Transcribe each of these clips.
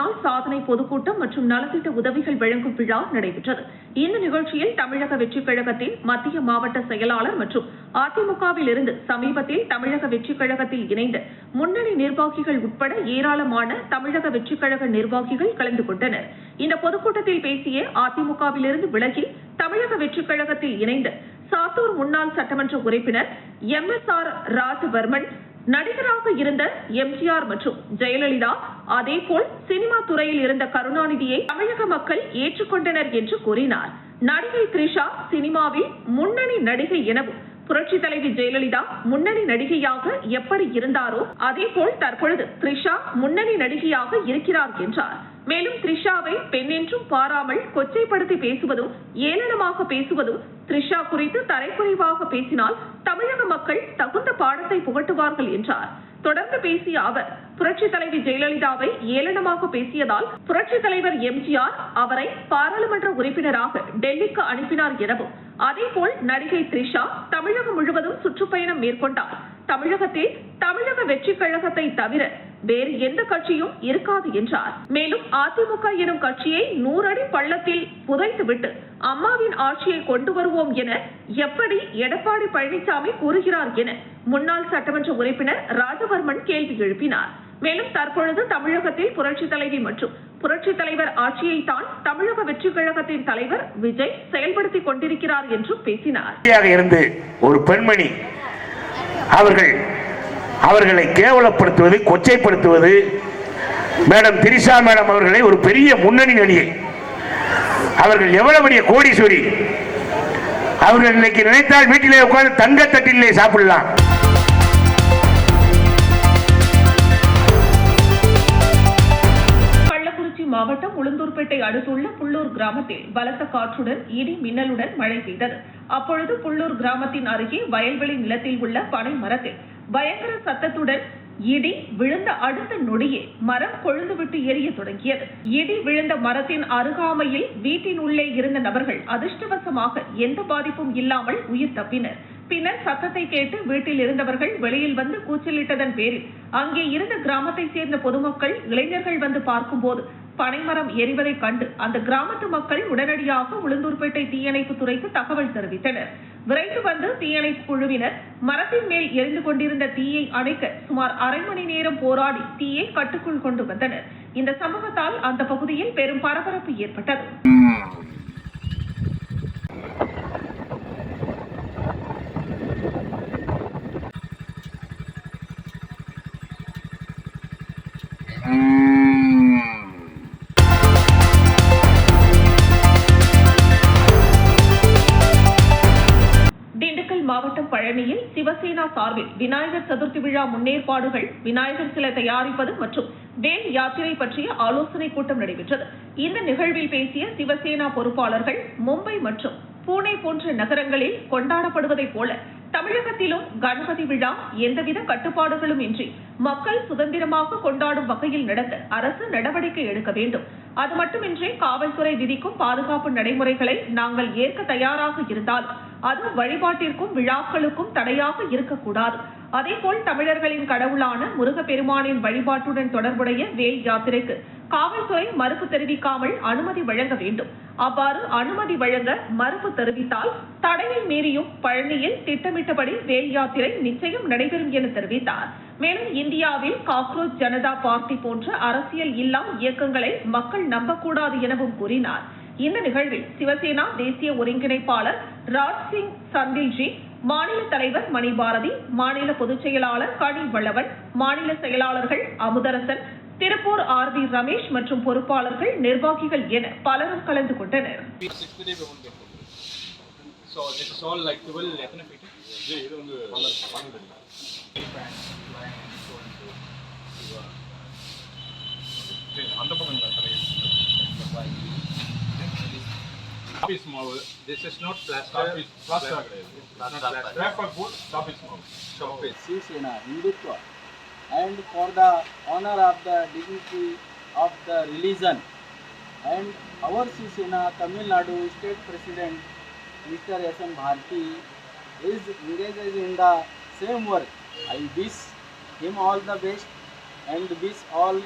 நாள் சாதனை பொதுக்கூட்டம் மற்றும் நலத்திட்ட உதவிகள் வழங்கும் விழா நடைபெற்றது. இந்த நிகழ்ச்சியில் தமிழக வெற்றிக் கழகத்தின் மத்திய மாவட்ட செயலாளர் மற்றும் அதிமுகவில் இருந்து சமீபத்தில் தமிழக வெற்றிக் கழகத்தில் இணைந்த முன்னணி நிர்வாகிகள் உட்பட ஏராளமான தமிழக வெற்றிக் கழக நிர்வாகிகள் கலந்து கொண்டனர். இந்த பொதுக்கூட்டத்தில் பேசிய அதிமுகவிலிருந்து விலகி தமிழக வெற்றிக் கழகத்தில் இணைந்த சாத்தூர் முன்னாள் சட்டமன்ற உறுப்பினர் MSR ராஜவர்மன், நடிகராக இருந்த MGR மற்றும் ஜெயலலிதா, அதேபோல் சினிமா துறையில் இருந்த கருணாநிதியை தமிழக மக்கள் ஏற்றுக்கொண்டனர் என்று கூறினார். நடிகை த்ரிஷா சினிமாவில் முன்னணி நடிகை எனவும் புரட்சித் தலைவி ஜெயலலிதா முன்னணி நடிகையாக எப்படி இருந்தாரோ அதேபோல் தற்பொழுது த்ரிஷா முன்னணி நடிகையாக இருக்கிறார் என்றார். மேலும் த்ரிஷாவை பெண் என்றும் பாராமல் கொச்சைப்படுத்தி பேசுவதும் ஏளனமாக பேசுவதும் த்ரிஷா குறித்து தரைக்குறைவாக பேசினால் தமிழக மக்கள் தகுந்த பாடத்தை புகட்டுவார்கள் என்றார். தொடர்ந்து பேசிய அவர், புரட்சித் தலைவி ஜெயலலிதாவை ஏளனமாக பேசியதால் புரட்சித் தலைவர் MGR அவரை பாராளுமன்ற உறுப்பினராக டெல்லிக்கு அனுப்பினார் எனவும், அதேபோல் நடிகை த்ரிஷா தமிழகம் முழுவதும் சுற்றுப்பயணம் மேற்கொண்டார். தமிழகத்தில் தமிழக வெற்றிக் கழகத்தை தவிர வேறு எந்த கட்சியும் இருக்காது என்றார். மேலும் அதிமுக எனும் கட்சியை 100 அடி பள்ளத்தில் புதைத்துவிட்டு அம்மாவின் ஆட்சியை கொண்டு வருவோம் என எப்படி எடப்பாடி பழனிசாமி கூறுகிறார் என முன்னாள் சட்டமன்ற உறுப்பினர் ராஜவர்மன் கேள்வி எழுப்பினார். மேலும் தற்பொழுது தமிழகத்தில் புரட்சித் தலைவி மற்றும் புரட்சித் தலைவர் ஆட்சியை தான் தமிழக வெற்றிக் கழகத்தின் தலைவர் விஜய் செயல்படுத்திக் கொண்டிருக்கிறார் என்றும் பேசினார். இருந்து ஒரு பெண்மணி அவர்களை கேவலப்படுத்துவது, கொச்சைப்படுத்துவது, மேடம் திரிஷா மேடம் அவர்களை ஒரு பெரிய முன்னணி நடிகை, அவர்கள் எவ்வளவு பெரிய கோடீஸ்வரி, அவர்கள் இன்னைக்கு நினைத்தால் வீட்டிலே உட்கார்ந்து தங்கத்தட்டிலே சாப்பிடலாம். மாவட்டம் உளுந்தூர்பேட்டை அடுத்துள்ள புள்ளூர் கிராமத்தில் பலத்த காற்றுடன் இடி மின்னலுடன் மழை பெய்தது. அப்பொழுது புள்ளூர் கிராமத்தின் அருகே வயல்வெளி நிலத்தில் உள்ள பனை மரத்தில் பயங்கர சத்தத்துடன் இடி விழுந்த அடுத்த நொடியே மரம் கொழுந்துவிட்டு எரிய தொடங்கியது. இடி விழுந்த மரத்தின் அருகாமையில் வீட்டின் உள்ளே இருந்த நபர்கள் அதிர்ஷ்டவசமாக எந்த பாதிப்பும் இல்லாமல் உயிர் தப்பினர். பின்னர் சத்தத்தை கேட்டு வீட்டில் இருந்தவர்கள் வெளியில் வந்து கூச்சலிட்டதன் பேரில் அங்கே இருந்த கிராமத்தை சேர்ந்த பொதுமக்கள், இளைஞர்கள் வந்து பார்க்கும்போது பனைமரம் எரிவதை கண்டு அந்த கிராமத்து மக்கள் உடனடியாக உளுந்தூர்பேட்டை தீயணைப்பு துறைக்கு தகவல் தெரிவித்தனர். விரைந்து வந்து தீயணைப்பு குழுவினர் மரத்தின் மேல் எரிந்து கொண்டிருந்த தீயை அணைக்க சுமார் அரை மணி நேரம் போராடி தீயை கட்டுக்குள் கொண்டு வந்தனர். இந்த சம்பவத்தால் அந்த பகுதியில் பெரும் பரபரப்பு ஏற்பட்டது. மாவட்டம் பழனியில் சிவசேனா சார்பில் விநாயகர் சதுர்த்தி விழா முன்னேற்பாடுகள், விநாயகர் சிலை தயாரிப்பது மற்றும் வேல் யாத்திரை பற்றிய ஆலோசனை கூட்டம் நடைபெற்றது. இந்த நிகழ்வில் பேசிய சிவசேனா பொறுப்பாளர்கள், மும்பை மற்றும் பூனே போன்ற நகரங்களில் கொண்டாடப்படுவதைப் போல தமிழகத்திலும் கணபதி விழா எந்தவித கட்டுப்பாடுகளும் இன்றி மக்கள் சுதந்திரமாக கொண்டாடும் வகையில் நடத்த அரசு நடவடிக்கை எடுக்க வேண்டும். அது மட்டுமின்றி காவல்துறை விதிக்கும் பாதுகாப்பு நடைமுறைகளை நாங்கள் ஏற்க தயாராக இருந்தால் அது வழிபாட்டிற்கும் விழாக்களுக்கும் தடையாக இருக்கக்கூடாது. அதேபோல் தமிழர்களின் கடவுளான முருகப்பெருமானின் வழிபாட்டுடன் தொடர்புடைய வேல் யாத்திரைக்கு காவல்துறை மறுப்பு தெரிவிக்காமல் அனுமதி வழங்க வேண்டும். அவ்வாறு அனுமதி வழங்க மறுப்பு தெரிவித்தால் தடையை மீறியும் பழனியில் திட்டமிட்டபடி வேல் யாத்திரை நிச்சயம் நடைபெறும் என தெரிவித்தார். மேலும் இந்தியாவில் காக்ரோச் ஜனதா பார்ட்டி போன்ற அரசியல் இல்லா இயக்கங்களை மக்கள் நம்பக்கூடாது எனவும் கூறினார். இந்த நிகழ்வில் சிவசேனா தேசிய ஒருங்கிணைப்பாளர் ராஜ்சிங் சந்தில்ஜி, மாநில தலைவர் மணிபாரதி, மாநில பொதுச் செயலாளர் கனி வளவன், மாநில செயலாளர்கள் அமுதரசன், திருப்பூர் RV ரமேஷ் மற்றும் பொறுப்பாளர்கள், நிர்வாகிகள் என பலரும் கலந்து கொண்டனர். Top is small. This is not plaster. Plaster. Wrap of wood. Top is small. Top is. Sivasena, Hindutva, and for the honor of the dignity of the religion, and our Sivasena Tamil Nadu State President Mr. S.N. Bharti is engaged in the same work. I wish him all the best and wish all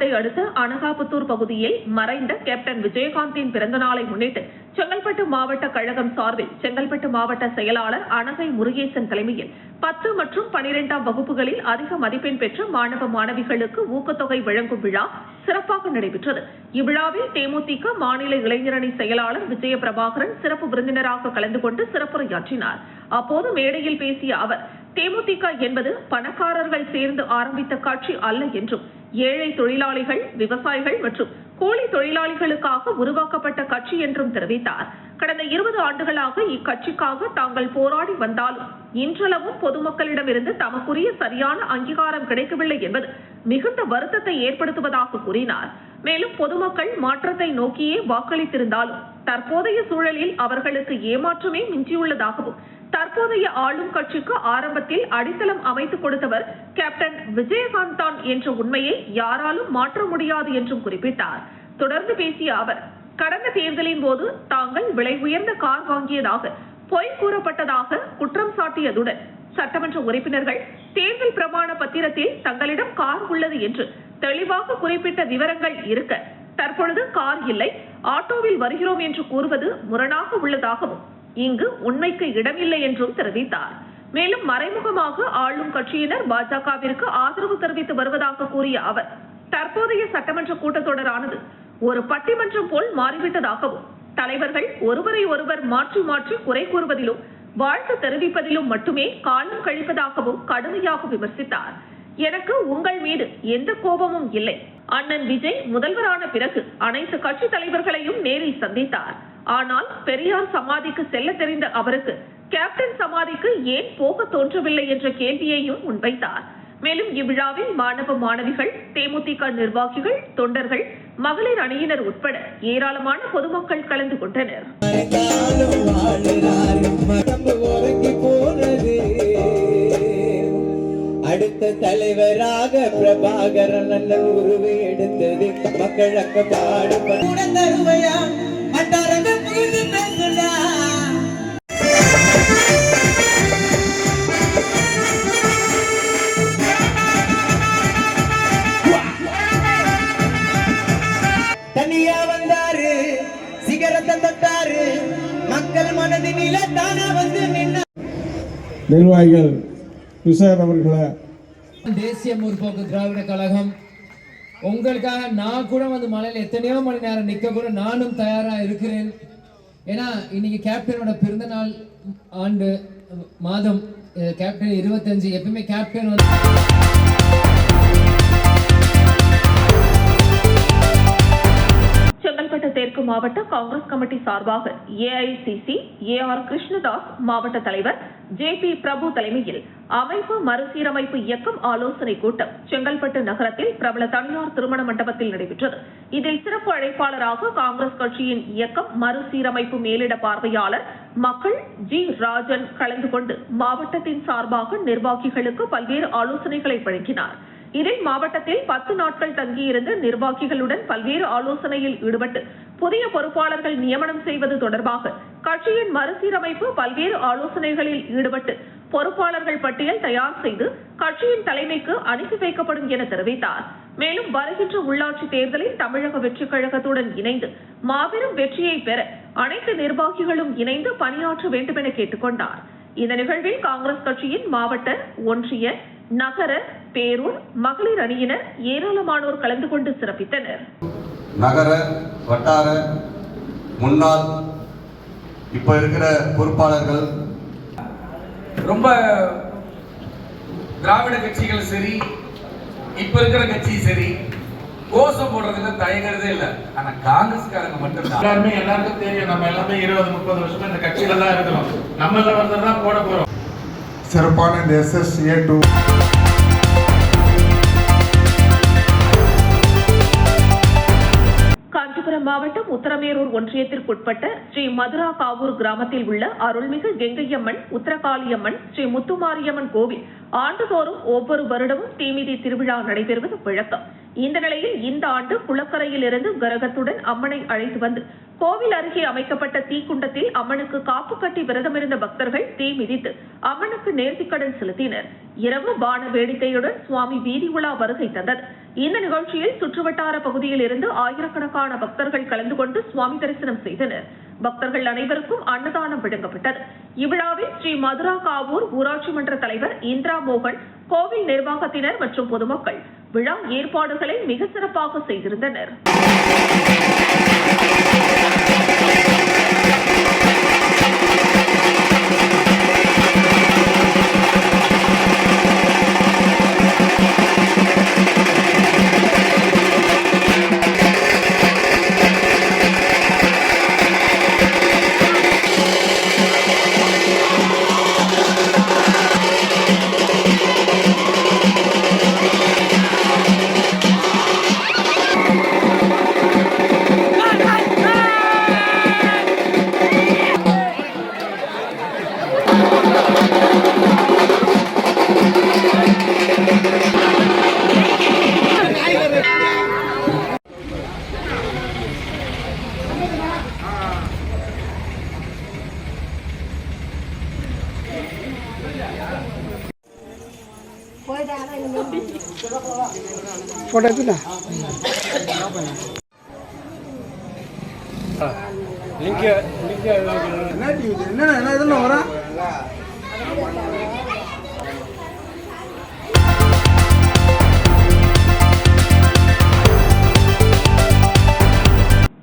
Nagai அடுத்த அனகாபுத்தூர் பகுதியில் மறைந்த captain விஜயகாந்தின் பிறந்த நாளை முன்னிட்டு செங்கல்பட்டு மாவட்ட கழகம் சார்பில் செங்கல்பட்டு மாவட்ட செயலாளர் அனகை முருகேசன் தலைமையில் 10 மற்றும் 12ஆம் வகுப்புகளில் அதிக மதிப்பெண் பெற்ற மாணவ மாணவிகளுக்கு ஊக்கத்தொகை வழங்கும் விழா சிறப்பாக நடைபெற்றது. இவ்விழாவில் தேமுதிக மாநில இளைஞரணி செயலாளர் விஜய பிரபாகரன் சிறப்பு விருந்தினராக கலந்து கொண்டு சிறப்புரையாற்றினார். அப்போது மேடையில் பேசிய அவர், தேமுதிக என்பது பணக்காரர்கள் சேர்ந்து ஆரம்பித்த கட்சி அல்ல என்றும் ஏழை தொழிலாளிகள், விவசாயிகள் மற்றும் கூலி தொழிலாளிகளுக்காக உருவாக்கப்பட்ட கட்சி என்றும் தெரிவித்தார். கடந்த 20 ஆண்டுகளாக இக்கட்சிக்காக தாங்கள் போராடி வந்தாலும் இன்றளவும் பொதுமக்களிடமிருந்து தமக்குரிய சரியான அங்கீகாரம் கிடைக்கவில்லை என்பது மிகுந்த வருத்தத்தை ஏற்படுத்துவதாக கூறினார். மேலும் பொதுமக்கள் மாற்றத்தை நோக்கியே வாக்களித்திருந்தாலும் தற்போதைய சூழலில் அவர்களுக்கு ஏமாற்றமே மிஞ்சியுள்ளதாகவும் தற்போதைய ஆளும் கட்சிக்கு ஆரம்பத்தில் அடித்தளம் அமைத்துக் கொடுத்தவர் கேப்டன் விஜயகாந்த் தான் என்ற உண்மையை யாராலும் மாற்ற முடியாது என்றும் குறிப்பிட்டார். தொடர்ந்து பேசிய அவர், கடந்த தேர்தலின் போது தாங்கள் விலை உயர்ந்த கார் வாங்கியதாக பொய் கூறப்பட்டதாக குற்றம் சாட்டியதுடன் சட்டமன்ற உறுப்பினர்கள் தேர்தல் பிரமாண பத்திரத்தில் தங்களிடம் கார் உள்ளது என்று தெளிவாக குறிப்பிட்ட விவரங்கள் இருக்க தற்பொழுது கார் இல்லை, ஆட்டோவில் வருகிறோம் என்று கூறுவது முரணாக உள்ளதாகவும் இங்கு உண்மைக்கு இடமில்லை என்றும் தெரிவித்தார். மேலும் மறைமுகமாக ஆளும் கட்சியினர் பாஜகவிற்கு ஆதரவு தெரிவித்து வருவதாக கூறிய அவர், தற்போதைய சட்டமன்ற கூட்டத்தொடரானது ஒரு பட்டிமன்றம் போல் மாறிவிட்டதாகவும் தலைவர்கள் ஒருவரை ஒருவர் மாற்றி மாற்றி குறை கூறுவதிலும் வாழ்த்து தெரிவிப்பதிலும் மட்டுமே காலம் கழிப்பதாகவும் கடுமையாக விமர்சித்தார். எனக்கு உங்கள் மீது எந்த கோபமும் இல்லை. அண்ணன் விஜய் முதல்வரான பிறகு அனைத்து கட்சி தலைவர்களையும் நேரில் சந்தித்தார். ஆனால் பெரியார் சமாதிக்கு செல்ல தெரிந்த அவருக்கு கேப்டன் சமாதிக்கு ஏன் போக தோன்றவில்லை என்ற கேள்வியையும் முன்வைத்தார். மேலும் இவ்விழாவில் மாணவ மாணவிகள், தேமுதிக நிர்வாகிகள், தொண்டர்கள், மகளிர் அணியினர் உட்பட ஏராளமான பொதுமக்கள் கலந்து கொண்டனர். அடுத்த தலைவராக பிரபாகரன் அண்ணன் உருவை எடுத்தது மக்கள் அக்கப்பாடு தருவையா தனியா வந்தாரு, சிகரத்தை தொட்டாரு, மக்கள் மனதினில தானா வந்து நின்ன நிர்வாகிகள் கிருஷ்ணர் அவர்களை தேசிய முற்போக்கு திராவிட கழகம் உங்களுக்காக நான் கூட வந்து மலையில் எத்தனையோ மணி நேரம் நிற்க கூட நானும் தயாராக இருக்கிறேன். ஏன்னா இன்னைக்கு கேப்டனோட பிறந்த நாள் ஆண்டு மாதம் கேப்டன் 25. எப்பவுமே கேப்டன் வந்து செங்கல்பட்டு தெற்கு மாவட்ட காங்கிரஸ் கமிட்டி சார்பாக ஏஐசிசி ஏஆர் கிருஷ்ணதாஸ் மாவட்ட தலைவர் ஜேபி பிரபு தலைமையில் அமைப்பு மறுசீரமைப்பு இயக்கம் ஆலோசனை கூட்டம் செங்கல்பட்டு நகரத்தில் பிரபல தனியார் திருமண மண்டபத்தில் நடைபெற்றது. இதில் சிறப்பு அழைப்பாளராக காங்கிரஸ் கட்சியின் இயக்கம் மறுசீரமைப்பு மேலிட பார்வையாளர் மக்கள் ஜி ராஜன் கலந்து கொண்டு மாவட்டத்தின் சார்பாக நிர்வாகிகளுக்கு பல்வேறு ஆலோசனைகளை வழங்கினார். இதில் மாவட்டத்தில் 10 நாட்கள் தங்கியிருந்த நிர்வாகிகளுடன் பல்வேறு ஆலோசனையில் ஈடுபட்டு புதிய பொறுப்பாளர்கள் நியமனம் செய்வது தொடர்பாக கட்சியின் மறுசீரமைப்பு பல்வேறு ஆலோசனைகளில் ஈடுபட்டு பொறுப்பாளர்கள் பட்டியல் தயார் செய்து கட்சியின் தலைமைக்கு அனுப்பி வைக்கப்படும் என தெரிவித்தார். மேலும் வருகின்ற உள்ளாட்சி தேர்தலில் தமிழக வெற்றிக் கழகத்துடன் இணைந்து மாபெரும் வெற்றியை பெற அனைத்து நிர்வாகிகளும் இணைந்து பணியாற்ற வேண்டும் என கேட்டுக் கொண்டார். இந்த நிகழ்வில் காங்கிரஸ் கட்சியின் மாவட்ட, ஒன்றிய, நகர, பேரூர், மகளிர் அணியினர் ஏராளமானோர் கலந்து கொண்டு சிறப்பித்தனர். நகர, வட்டார, முன்னாள், இப்ப இருக்கிற பொறுப்பாளர்கள், ரொம்ப திராவிட கட்சிகள் சரி, இப்ப இருக்கிற கட்சி சரி, கோஷம் போடுறதுல தயங்குறதே இல்லை. ஆனா காங்கிரஸ்காரங்க மட்டும் எல்லாருக்கும் தெரியும், நம்ம எல்லாமே 20-30 வருஷமா இந்த கட்சியில தான் இருக்கிறோம். நம்ம ஒருத்தர் தான் போட போறோம். சிறப்பான இந்த SSA2 காஞ்சிபுரம் மாவட்டம் உத்தரமேரூர் ஒன்றியத்திற்குட்பட்ட ஸ்ரீ மதுரா காவூர் கிராமத்தில் உள்ள அருள்மிகு கெங்கையம்மன், உத்தரகாளியம்மன், ஸ்ரீ முத்துமாரியம்மன் கோவில் ஆண்டுதோறும் ஒவ்வொரு வருடமும் தீமிதி திருவிழா நடைபெறுவது வழக்கம். இந்த நிலையில் இந்த ஆண்டு குளக்கரையில் இருந்து கரகத்துடன் அம்மனை அழைத்து வந்து கோவில் அருகே அமைக்கப்பட்ட தீக்குண்டத்தில் அம்மனுக்கு காப்பு கட்டி விரதமிருந்த பக்தர்கள் தீ மிதித்து அம்மனுக்கு நேர்த்திக்கடன் செலுத்தினர். இரவு பான வேடிக்கையுடன் சுவாமி வீதி உலா வருகை தந்தது. இந்த நிகழ்ச்சியில் சுற்றுவட்டார பகுதியில் இருந்து ஆயிரக்கணக்கான பக்தர்கள் கலந்து கொண்டு சுவாமி தரிசனம் செய்தனர். பக்தர்கள் அனைவருக்கும் அன்னதானம் வழங்கப்பட்டது. இவ்விழாவில் ஸ்ரீ மதுரா காவூர் ஊராட்சி மன்ற தலைவர் இந்திரா மோகன், கோவில் நிர்வாகத்தினர் மற்றும் பொதுமக்கள் விழா ஏற்பாடுகளை மிக சிறப்பாக செய்திருந்தனர்.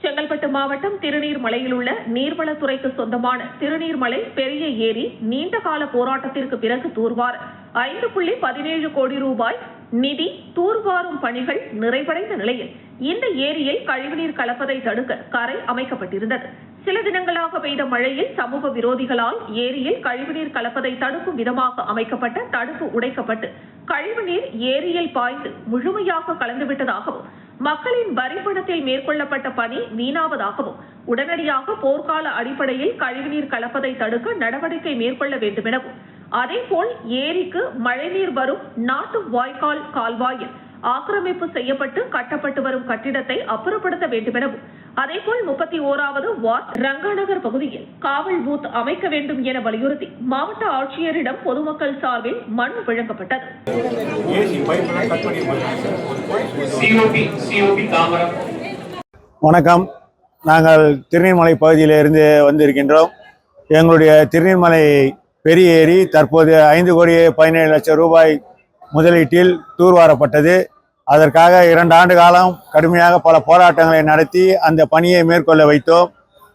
செங்கல்பட்டு மாவட்டம் திருநீர்மலையில் உள்ள நீர்வளத்துறைக்கு சொந்தமான திருநீர்மலை பெரிய ஏரி நீண்ட கால போராட்டத்திற்கு பிறகு தூர்வார 5.17 கோடி ரூபாய் நிதி தூர்வாரும் பணிகள் நிறைவடைந்த நிலையில் இந்த ஏரியில் கழிவுநீர் கலப்பதை தடுக்க கரை அமைக்கப்பட்டிருந்தது. சில தினங்களாக பெய்த மழையில் சமூக விரோதிகளால் ஏரியில் கழிவுநீர் கலப்பதை தடுக்கும் விதமாக அமைக்கப்பட்ட தடுப்பு உடைக்கப்பட்டு கழிவுநீர் ஏரியில் பாய்ந்து முழுமையாக கலந்துவிட்டதாகவும், மக்களின் வரிப்பணத்தில் மேற்கொள்ளப்பட்ட பணி வீணாவதாகவும், உடனடியாக போர்க்கால அடிப்படையில் கழிவுநீர் கலப்பதை தடுக்க நடவடிக்கை மேற்கொள்ள வேண்டும் எனவும், அதேபோல் ஏரிக்கு மழைநீர் வரும் நாட்டு வாய்க்கால் கால்வாயில் ஆக்கிரமிப்பு செய்யப்பட்டு கட்டப்பட்டு வரும் கட்டிடத்தை அப்புறப்படுத்த வேண்டும் எனவும், அதேபோல் 31வது வார்டு ரங்காநகர் பகுதியில் காவல் பூத் அமைக்க வேண்டும் என வலியுறுத்தி மாவட்ட ஆட்சியரிடம் பொதுமக்கள் சார்பில் மனு வழங்கப்பட்டது. வணக்கம். நாங்கள் திருநீர்மலை பகுதியிலிருந்து வந்திருக்கின்றோம். எங்களுடைய திருநீர்மலை பெரிய ஏரி தற்போது 5,17,00,000 ரூபாய் முதலீட்டில் தூர்வாரப்பட்டது. அதற்காக 2 ஆண்டு காலம் கடுமையாக பல போராட்டங்களை நடத்தி அந்த பணியை மேற்கொள்ள வைத்தோம்.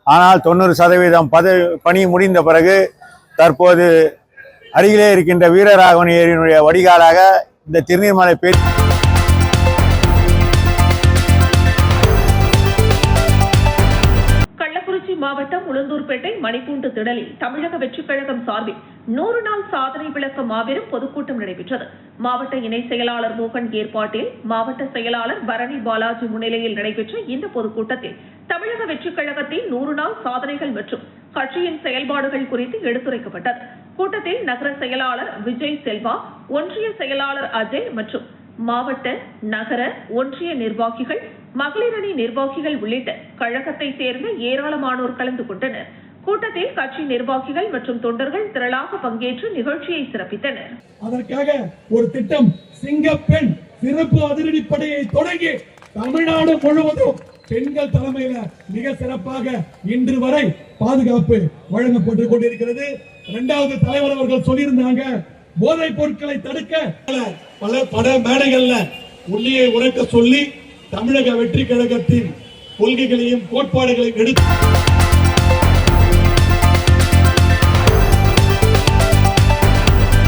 ஆனால் 90% பணி முடிந்த பிறகு தற்போது அருகிலே இருக்கின்ற வீரராகவன் ஏரியினுடைய வடிகாலாக இந்த திருநீர்மலை மாவட்டம் உளுந்தூர்பேட்டை மணிப்பூண்டு திடலில் தமிழக வெற்றிக் கழகம் சார்பில் 100 நாள் சாதனை விளக்க மாபெரும் பொதுக்கூட்டம் நடைபெற்றது. மாவட்ட இணை செயலாளர் மோகன் ஏற்பாட்டில் மாவட்ட செயலாளர் பரணி பாலாஜி முன்னிலையில் நடைபெற்ற இந்த பொதுக்கூட்டத்தில் தமிழக வெற்றிக் கழகத்தின் 100 நாள் சாதனைகள் மற்றும் கட்சியின் செயல்பாடுகள் குறித்து எடுத்துரைக்கப்பட்டது. கூட்டத்தில் நகர செயலாளர் விஜய் செல்வா, ஒன்றிய செயலாளர் அஜய் மற்றும் மாவட்ட, நகர, ஒன்றிய நிர்வாகிகள், மகளிர் அணி நிர்வாகிகள் உள்ளிட்ட கழகத்தை சேர்ந்த ஏராளமானோர் கலந்து கொண்டனர். கூட்டத்தில் கட்சி நிர்வாகிகள் மற்றும் தொண்டர்கள் திரளாக பங்கேற்று நிகழ்ச்சியை சிறப்பித்தனர். அதற்காக ஒரு திட்டம் சிங்கப்பெண் சிறப்பு அதிரடிப்படையை தொடங்கி தமிழ்நாடு முழுவதும் பெண்கள் தலைமையில மிக சிறப்பாக இன்று வரை பாதுகாப்பு வழங்கப்பட்டு கொண்டிருக்கிறது. 2வது தலைவர் அவர்கள் சொல்லியிருந்தாங்க, போதைப் பொருட்களை தடுக்க பல மேடைகள்ல உண்மையை உரைக்க சொல்லி தமிழக வெற்றி கழகத்தின் கொள்கைகளையும் கோட்பாடுகளையும் எடுத்து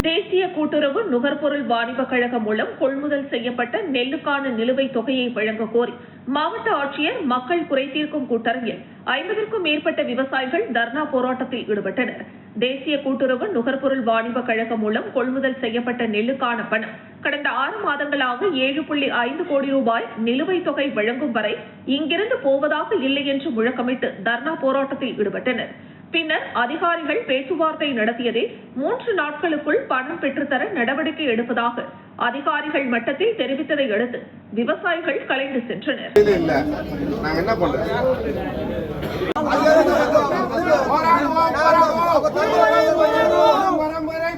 தேசிய கூட்டுறவு நுகர்பொருள் வாணிப கழகம் மூலம் கொள்முதல் செய்யப்பட்ட நெல்லுக்கான நிலுவைத் தொகையை வழங்க கோரி மாவட்ட ஆட்சியர் மக்கள் குறைதீர்க்கும் கூட்டரங்கில் 50க்கும் மேற்பட்ட விவசாயிகள் தர்ணா போராட்டத்தில் ஈடுபட்டனர். தேசிய கூட்டுறவு நுகர்பொருள் வாணிப கழகம் மூலம் கொள்முதல் செய்யப்பட்ட நெல்லுக்கான பணம் கடந்த 6 மாதங்களாக 7.5 கோடி ரூபாய் நிலுவைத் தொகை வழங்கும் வரை இங்கிருந்து போவதாக இல்லை என்று முழக்கமிட்டு தர்ணா போராட்டத்தில் ஈடுபட்டனர். பின்னர் அதிகாரிகள் பேச்சுவார்த்தை நடத்தியதில் 3 நாட்களுக்குள் பணம் பெற்றுத்தர நடவடிக்கை எடுப்பதாக அதிகாரிகள் மட்டத்தில் தெரிவித்ததை அடுத்து விவசாயிகள் கலைந்து சென்றனர்.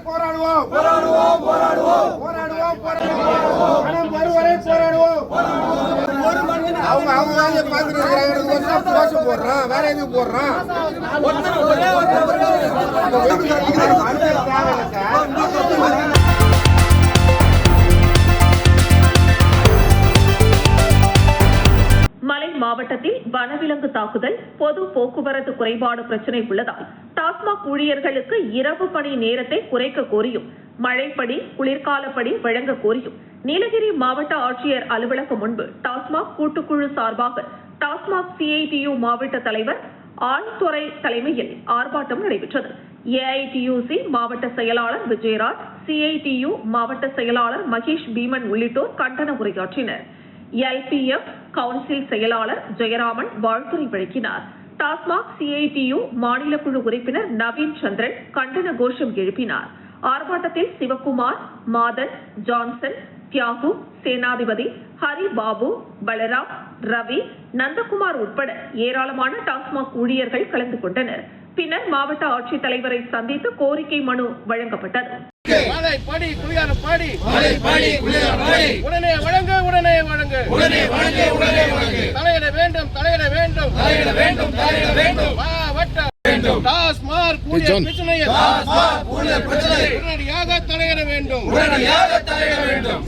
போராடுவோம் அவங்க வேலையை பார்த்துட்டு போடுறான், வேற எதுவும் போடுறான். மலை மாவட்டத்தில் வனவிலங்கு தாக்குதல், பொது போக்குவரத்து குறைபாடு பிரச்சினை உள்ளதால் டாஸ்மாக் ஊழியர்களுக்கு இரவு பணி நேரத்தை குறைக்க கோரியும், மழைப்படி குளிர்காலப்படி வழங்க கோரியும் நீலகிரி மாவட்ட ஆட்சியர் அலுவலகம் முன்பு டாஸ்மாக் கூட்டுக்குழு சார்பாக டாஸ்மாக் CITU மாவட்ட தலைவர் ஆழ்துறை தலைமையில் ஆர்ப்பாட்டம் நடைபெற்றது. AITUC மாவட்ட செயலாளர் விஜயராஜ், CITU மாவட்ட செயலாளர் மகேஷ் பீமன் உள்ளிட்டோர் கண்டன உரையாற்றினர். LPF கவுன்சில் செயலாளர் ஜெயராமன் வாழ்த்துரை வழங்கினார். டாஸ்மாக் CITU மாநில குழு உறுப்பினர் நவீன் சந்திரன் கண்டன கோஷம் எழுப்பினார். ஆர்ப்பாட்டத்தில் சிவகுமார், மாதன், ஜான்சன், தியாகு, சேனாதிபதி, ஹரி பாபு, பலராம், ரவி, நந்தகுமார் உட்பட ஏராளமான டாஸ்மாக் ஊழியர்கள் கலந்து கொண்டனர். பின்னர் மாவட்ட ஆட்சித்தலைவரை சந்தித்து கோரிக்கை மனு வழங்கப்பட்டது. உடனே வழங்க, உடனே வழங்க, உடனே வழங்க, உடனே வழங்க. தலையிட வேண்டும், தலையிட வேண்டும், தலையிட வேண்டும், தலையிட வேண்டும். மாவட்ட டாஸ்மாக் ஊழியர் பிரச்சனையை உடனடியாக தலையிட வேண்டும், உடனடியாக தலையிட வேண்டும்.